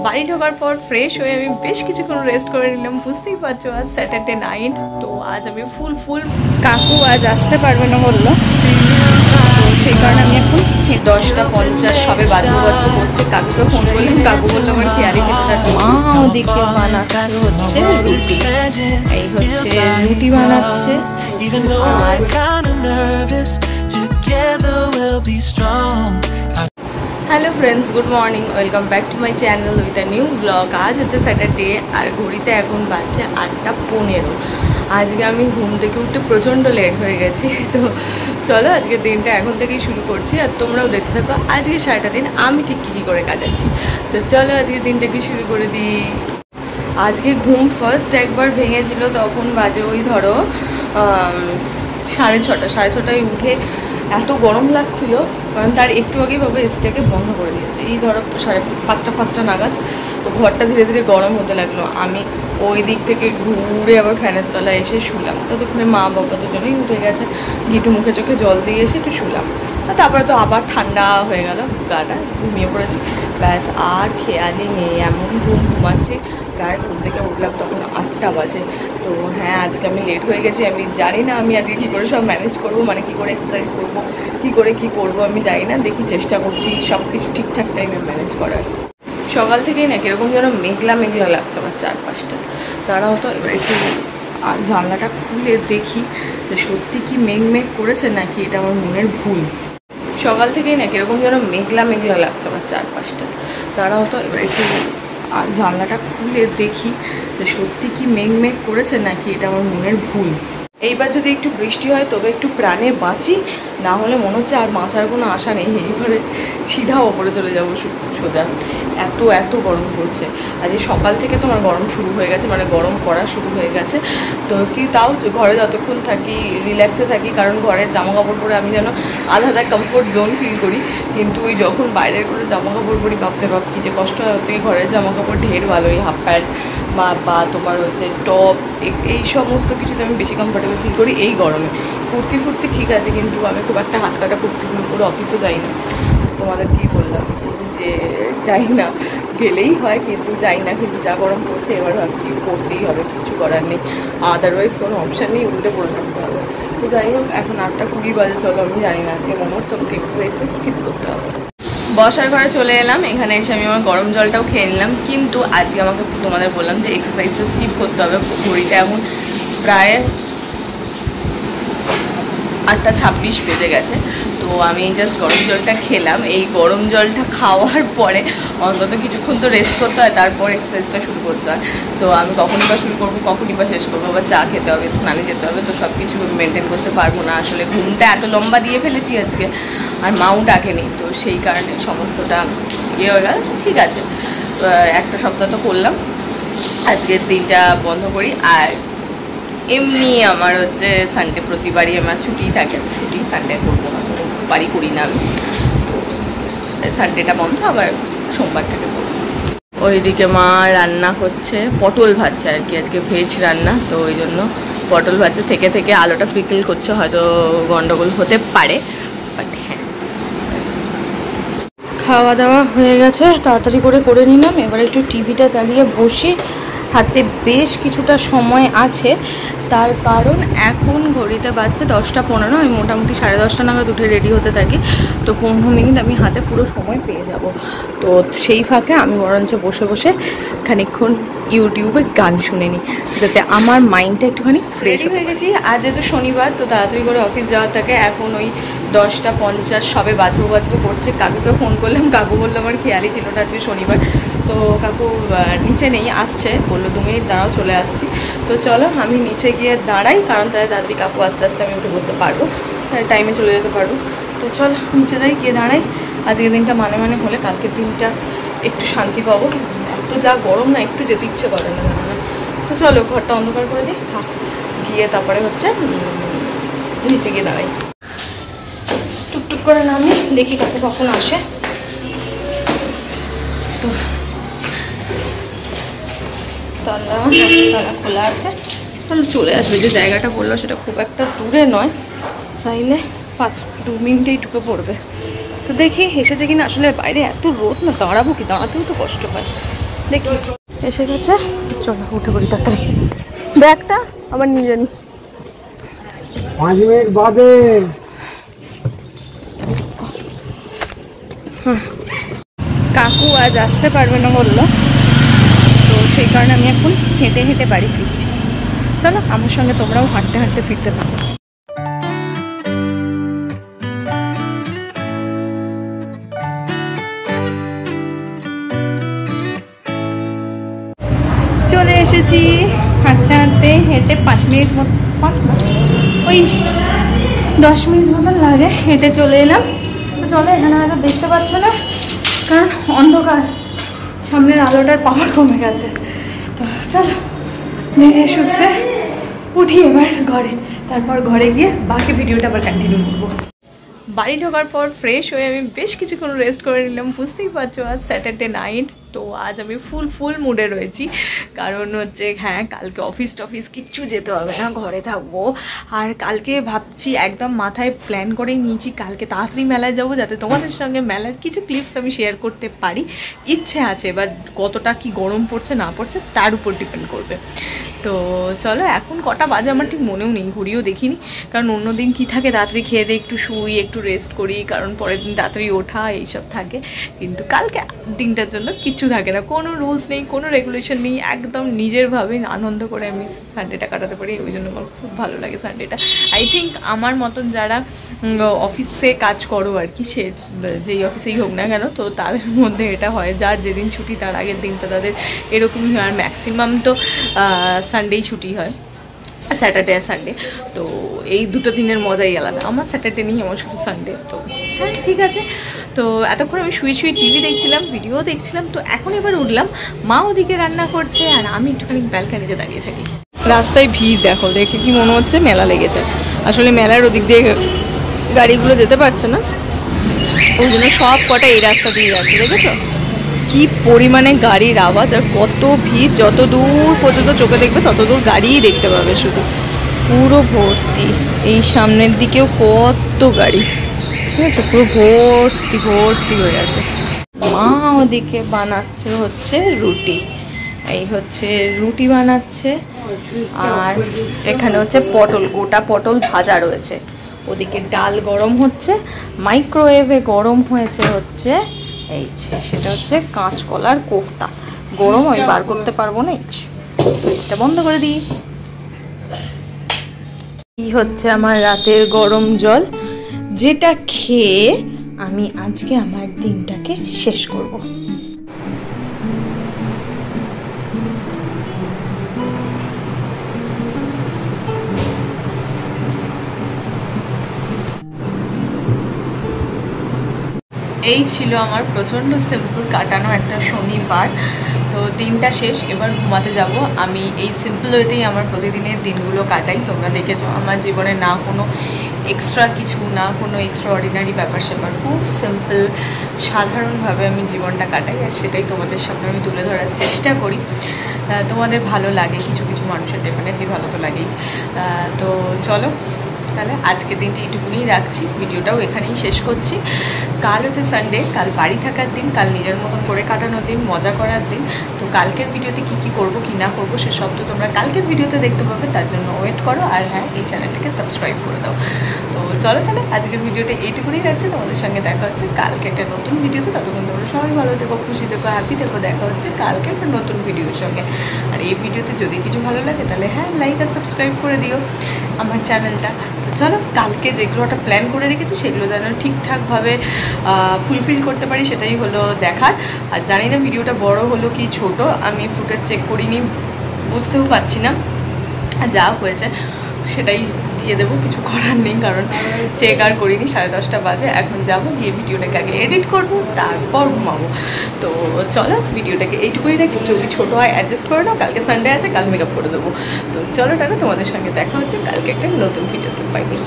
বাড়ি ঢোকার পর ফ্রেশ হয়ে আমি বেশ কিছুক্ষণ রেস্ট করে নিলাম। বুঝতেই পারছো আজ স্যাটারডে নাইট, তো আজ আমি ফুল কাকু আজ আসতে পারবে না বললো, তো সেই কারণে আমি এখন 10:50 সবে বাজবো করছে। কাকুকে ফোন করলাম, কাকু বললো আমার খেয়ালি চিন্তা মা ওদিকে বানাচ্ছে হচ্ছে রুটি, এই হচ্ছে রুটি বানাচ্ছে। আর hello friends, good morning, welcome back to my channel with a new blog. আজ হচ্ছে স্যাটারডে আর ঘড়িতে এখন বাজছে 8:15। আজকে আমি ঘুম থেকে উঠতে প্রচণ্ড লেট হয়ে গেছি। তো চলো আজকের দিনটা এখন থেকেই শুরু করছি, আর তোমরাও দেখতে থাকো আজকে সারাটা দিন আমি ঠিক কী করে কাটাচ্ছি। তো চলো আজকের দিনটাকে শুরু করে দিই। আজকে ঘুম ফার্স্ট একবার ভেঙেছিল, তখন বাজে ওই ধরো 6:30। 6:30টায় উঠে এত গরম লাগছিল, কারণ তার একটু আগেই বাবা এসিটাকে বন্ধ করে দিয়েছে। এই ধরো 5:30 নাগাদ তো ঘরটা ধীরে ধীরে গরম হতে লাগলো। আমি ওই দিক থেকে ঘুরে আবার ফ্যানের তলায় এসে শুলাম। ততক্ষণে মা বাবা দুজনেই উঠে গেছে, গিটু মুখে চোখে জল দিয়ে এসে একটু শুলাম। তারপরে তো আবার ঠান্ডা হয়ে গেল, গাটা ঘুমিয়ে পড়েছি। ব্যাস আর খেয়ালই নেই, এমন ঘুমাচ্ছি। প্রায় ঘুম থেকে উঠলাম তখন 8টা বাজে। তো হ্যাঁ, আজকে আমি লেট হয়ে গেছি। আমি জানি না আমি আজকে কী করে সব ম্যানেজ করবো, মানে কী করে এক্সারসাইজ করবো, কী করে কী করবো আমি জানি না। দেখি, চেষ্টা করছি সব কিছু ঠিকঠাক টাইমে ম্যানেজ করার। সকাল থেকেই না কীরকম যেন মেঘলা মেঘলা লাগছে আমার চারপাশটা। তারাও তো এবার একটু জানলাটা খুলে দেখি যে সত্যি কি মেঘ করেছে নাকি এটা আমার মনের ভুল। সকাল থেকেই না কীরকম যেন মেঘলা মেঘলা লাগছে আমার চারপাশটা। তারাও তো এবার একটু জানলাটা খুলে দেখি যে সত্যি কি মেঘ করেছে নাকি এটা আমার মনের ভুল। এইবার যদি একটু বৃষ্টি হয় তবে একটু প্রাণে বাঁচি, না হলে মনে হচ্ছে আর বাঁচার কোনো আশা নেই। এইবারে সিধা ওপরে চলে যাবো সোজা। এত গরম পড়ছে। আজকে সকাল থেকে তোমার গরম শুরু হয়ে গেছে, মানে গরম পড়া শুরু হয়ে গেছে। তো কি তাও ঘরে যতক্ষণ থাকি রিল্যাক্সে থাকি, কারণ ঘরের জামা কাপড় পরে আমি যেন আলাদা কমফোর্ট জোন ফিল করি। কিন্তু ওই যখন বাইরের করে জামা কাপড় পরি, বাপরে বাপ কি যে কষ্ট হয়। ওর থেকে ঘরের জামা কাপড় ঢের ভালো। এই হাফ প্যান্ট বা তোমার হচ্ছে টপ, এই সমস্ত কিছুতে আমি বেশি কমফোর্টেবল ফিল করি এই গরমে। কুর্তি ফুর্তি ঠিক আছে, কিন্তু আমি খুব একটা হাত কাটা কুর্তিগুলো করে অফিসে যাই না। তোমাদের কী বললাম যে যাই না, গেলেই হয় কিন্তু যাই না। কিন্তু যা গরম পড়ছে এবার ভাবছি পড়তেই হবে, কিছু করার নেই। আদারওয়াইজ কোনো অপশান নেই, উল্টে পড়ে থাকতে হবে। তো যাই হোক, এখন 8:20 বাজে। চলো, আমি জানি না আজকে মনে হচ্ছে আমাকে এক্সারসাইজটা স্কিপ করতে হবে। বসার ঘরে চলে এলাম, এখানে এসে আমি আমার গরম জলটাও খেয়ে নিলাম। কিন্তু আজকে আমাকে তোমাদের বললাম যে এক্সারসাইজটা স্কিপ করতে হবে। ঘড়িটা এখন প্রায় 8:26 বেজে গেছে। তো আমি জাস্ট গরম জলটা খেলাম। এই গরম জলটা খাওয়ার পরে অন্তত কিছুক্ষণ তো রেস্ট করতে হয়, তারপর এক্সারসাইজটা শুরু করতে হয়। তো আমি কখনই বা শুরু করবো, কখনই বা শেষ করবো, বা চা খেতে হবে, স্নানে যেতে হবে। তো সব কিছু মেনটেন করতে পারবো না। আসলে ঘুমটা এত লম্বা দিয়ে ফেলেছি আজকে, আর মাও ডাকেনি, তো সেই কারণে সমস্তটা ইয়ে হয়ে গেল। ঠিক আছে, একটা সপ্তাহ তো করলাম, আজকের দিনটা বন্ধ করি। আর এমনি আমার হচ্ছে সানডে প্রতিবারই আমার ছুটি থাকে, ছুটি সানডে করবো না, বাড়ি করি না আমি। তো সানডেটা বন্ধ, আবার সোমবার থেকে করবো। ওইদিকে মা রান্না করছে, পটল ভাজছে আর কি, আজকে ভেজ রান্না। তো ওই জন্য পটল ভাজছে, থেকে আলোটা ফিকল করছে, হয়তো গন্ডগোল হতে পারে, বাট হ্যাঁ। খাওয়া দাওয়া হয়ে গেছে, তাড়াতাড়ি করে নিলাম। এবার একটু টিভিটা চালিয়ে বসি। হাতে বেশ কিছুটা সময় আছে, তার কারণ এখন ঘড়িতে বাজছে 10:15। আমি মোটামুটি 10:30 নাগাদ উঠে রেডি হতে থাকি। তো 15 মিনিট আমি হাতে পুরো সময় পেয়ে যাব। তো সেই ফাঁকে আমি বরঞ্চ বসে খানিকক্ষণ ইউটিউবে গান শুনে নিই, যাতে আমার মাইন্ডটা একটুখানি ফ্রেশ হয়ে গেছি। আজ যেহেতু শনিবার, তো তাড়াতাড়ি করে অফিস যাওয়ার থাকে। এখন ওই 10:50 সবে বাজবো করছে। কাকুকে ফোন করলাম, কাকু বললো আমার খেয়ালই ছিল না আজকে শনিবার। তো কাকু নিচে নেই, আসছে, বললো 2 মিনিট দাঁড়াও, চলে আসছি। তো চলো আমি নিচে গিয়ে দাঁড়াই, কারণ তাহলে তাড়াতাড়ি কাকু আস্তে আস্তে আমি উঠে পড়তে পারবো, টাইমে চলে যেতে পারবো। তো চল নিচে যাই, গিয়ে দাঁড়াই। আজকের দিনটা মানে হলে কালকের দিনটা একটু শান্তি পাবো। এত যা গরম না, একটু যেতে ইচ্ছে করে না। তো চলো ঘরটা অন্ধকার করে দিই, গিয়ে তারপরে হচ্ছে নিচে গিয়ে দাঁড়াই। টুকটুক করে নামি, দেখি কাকু কখন আসে। তো তালা খোলা আছে, তাহলে চলে আসবে। যে জায়গাটা বললো সেটা খুব একটা দূরে নয়, চাইলে 2 মিনিটেই ঢুকে পড়বে। তো দেখি এসেছে কিনা। আসলে বাইরে এত রোদ না, দাঁড়াবো কি, দাঁড়াতেও তো কষ্ট হয়। দেখি এসে গেছে, চলো উঠে পড়ি তাড়াতাড়ি। ব্যাগটা আবার নিয়ে জানি 5 মিনিট বাদে। কাকু আজ আসতে পারবে না বললো, তো সেই কারণে আমি এখন হেঁটে হেঁটে বাড়ি ফিরছি। চলো আমার সঙ্গে তোমরাও হাঁটতে হাঁটতে ফিরতে পারো। চলে এসেছি হাঁটতে হাঁটতে, হেঁটে 5 মিনিট মতো, 5 না ওই 10 মিনিট মতন লাগে, হেঁটে চলে এলাম। তো চলো, এখানে হয়তো দেখতে পাচ্ছ না কারণ অন্ধকার, সামনের আলোটার পাওয়ার কমে গেছে। তো চলো ধীরে সুস্থে উঠি এবার ঘরে, তারপর ঘরে গিয়ে বাকি ভিডিওটা আবার কন্টিনিউ করবো। বাড়ি ঢোকার পর ফ্রেশ হয়ে আমি বেশ কিছুক্ষণ রেস্ট করে নিলাম। বুঝতেই পারছো আজ স্যাটারডে নাইট, তো আজ আমি ফুল মুডে রয়েছি। কারণ হচ্ছে হ্যাঁ, কালকে অফিস টফিস কিচ্ছু যেতে হবে না, ঘরে থাকবো। আর কালকে ভাবছি, একদম মাথায় প্ল্যান করেই নিয়েছি কালকে তাড়াতাড়ি মেলায় যাবো, যাতে তোমাদের সঙ্গে মেলার কিছু ক্লিপস আমি শেয়ার করতে পারি। ইচ্ছে আছে, এবার কতটা কি গরম পড়ছে না পড়ছে তার উপর ডিপেন্ড করবে। তো চলো, এখন কটা বাজে আমার ঠিক মনেও নেই, ঘুরিয়েও দেখিনি। কারণ অন্যদিন কি থাকে, রাত্রি খেয়ে দিয়ে একটু শুই, একটু রেস্ট করি, কারণ পরের দিন তাড়াতাড়ি ওঠা এইসব থাকে। কিন্তু কালকে দিনটার জন্য কিচ্ছু থাকে না, কোনো রুলস নেই, কোনো রেগুলেশন নেই, একদম নিজেরভাবে আনন্দ করে আমি সানডেটা কাটাতে পারি। ওই জন্য আমার খুব ভালো লাগে সানডেটা। আই থিঙ্ক আমার মতন যারা অফিসে কাজ করো আর কি, সে যেই অফিসেই হোক না কেন, তো তাদের মধ্যে এটা হয়, যার যেদিন ছুটি তার আগের দিনটা তাদের এরকমই হয়। আর ম্যাক্সিমাম তো সানডেই ছুটি হয়, স্যাটারডে আর সানডে। তো এই দুটো দিনের মজাই আলাদা। আমার স্যাটারডে নেই, আমার শুধু সানডে। তো হ্যাঁ, ঠিক আছে। তো এতক্ষণ আমি শুয়ে টিভি দেখছিলাম, ভিডিও দেখছিলাম। তো এখন এবার উঠলাম, মা ওদিকে রান্না করছে আর আমি একটুখানি ব্যালকানিতে দাঁড়িয়ে থাকি। রাস্তায় ভিড় দেখো, দেখে কি মনে হচ্ছে মেলা লেগেছে। আসলে মেলার ওদিক দিয়ে গাড়িগুলো যেতে পারছে না, ওই জন্য সব কটা এই রাস্তা দিয়ে যাচ্ছে। দেখেছো কি পরিমাণে গাড়ির আওয়াজ আর কত ভিড়। যত দূর পর্যন্ত চোখে দেখবে তত দূর গাড়িই দেখতে পাবে, শুধু পুরো ভর্তি। এই সামনের দিকেও কত গাড়ি, ঠিক আছে, পুরো ভর্তি হয়ে আছে। মা ওদিকে বানাচ্ছে হচ্ছে রুটি, এই হচ্ছে রুটি বানাচ্ছে। আর এখানে হচ্ছে পটল, গোটা পটল ভাজা রয়েছে। ওদিকে ডাল গরম হচ্ছে, মাইক্রোওয়েভে গরম হয়েছে হচ্ছে এই যে, সেটা হচ্ছে কাঁচকলার কোফতা। গরম আমি বার করতে পারবো না, সুইচটা বন্ধ করে দিই। এই হচ্ছে আমার রাতের গরম জল, যেটা খেয়ে আমি আজকে আমার দিনটাকে শেষ করব। এই ছিল আমার প্রচণ্ড সিম্পল কাটানো একটা শনিবার। তো দিনটা শেষ, এবার ঘুমাতে যাব। আমি এই সিম্পল ওয়েতেই আমার প্রতিদিনের দিনগুলো কাটাই। তোমরা দেখেছো আমার জীবনে না কোনো এক্সট্রা কিছু, না কোনো এক্সট্রা অর্ডিনারি ব্যাপার স্যাপার, খুব সিম্পল সাধারণভাবে আমি জীবনটা কাটাই। আর সেটাই তোমাদের সামনে আমি তুলে ধরার চেষ্টা করি। তোমাদের ভালো লাগে, কিছু কিছু মানুষের ডেফিনেটলি ভালো তো লাগেই। তো চলো তাহলে আজকের দিনটা এইটুকুনি রাখছি, ভিডিওটাও এখানেই শেষ করছি। কাল হচ্ছে সানডে, কাল বাড়ি থাকার দিন, কাল নিজের মতন করে কাটানোর দিন, মজা করার দিন। তো কালকের ভিডিওতে কী করবো কি না করবো সেসব তো তোমরা কালকের ভিডিওতে দেখতে পাবে, তার জন্য ওয়েট করো। আর হ্যাঁ, এই চ্যানেলটাকে সাবস্ক্রাইব করে দাও। তো চলো তাহলে আজকের ভিডিওটা এইটুকুনি রাখছি, তোমাদের সঙ্গে দেখা হচ্ছে কালকে একটা নতুন ভিডিওতে। ততক্ষণ তোমরা সবাই ভালো থেকো, খুশি থেকো, হ্যাপি থেকো। দেখা হচ্ছে কালকে একটা নতুন ভিডিওর সঙ্গে। আর এই ভিডিওতে যদি কিছু ভালো লাগে তাহলে হ্যাঁ, লাইক আর সাবস্ক্রাইব করে দিও আমার চ্যানেলটা। তো চলো, কালকে যেগুলো একটা প্ল্যান করে রেখেছি সেগুলো যেন ঠিকঠাকভাবে ফুলফিল করতে পারি, সেটাই হলো দেখার। আর জানি না ভিডিওটা বড় হলো কি ছোট, আমি ফুটেজ চেক করিনি, বুঝতেও পারছি না। যা হয়েছে সেটাই দিয়ে দেবো, কিছু করার নেই, কারণ চেক আর করিনি। 10:30 বাজে, এখন যাবো, গিয়ে ভিডিওটাকে আগে এডিট করবো, তারপর ঘুমাবো। তো চলো ভিডিওটাকে এইটুকুই রাখছি, যদি ছোটো হয় অ্যাডজাস্ট করে নাও। কালকে সানডে আছে, কাল মেকআপ করে দেবো। তো চলো টাটা, তোমাদের সঙ্গে দেখা হচ্ছে কালকে একটা নতুন ভিডিওতে। Bye bye.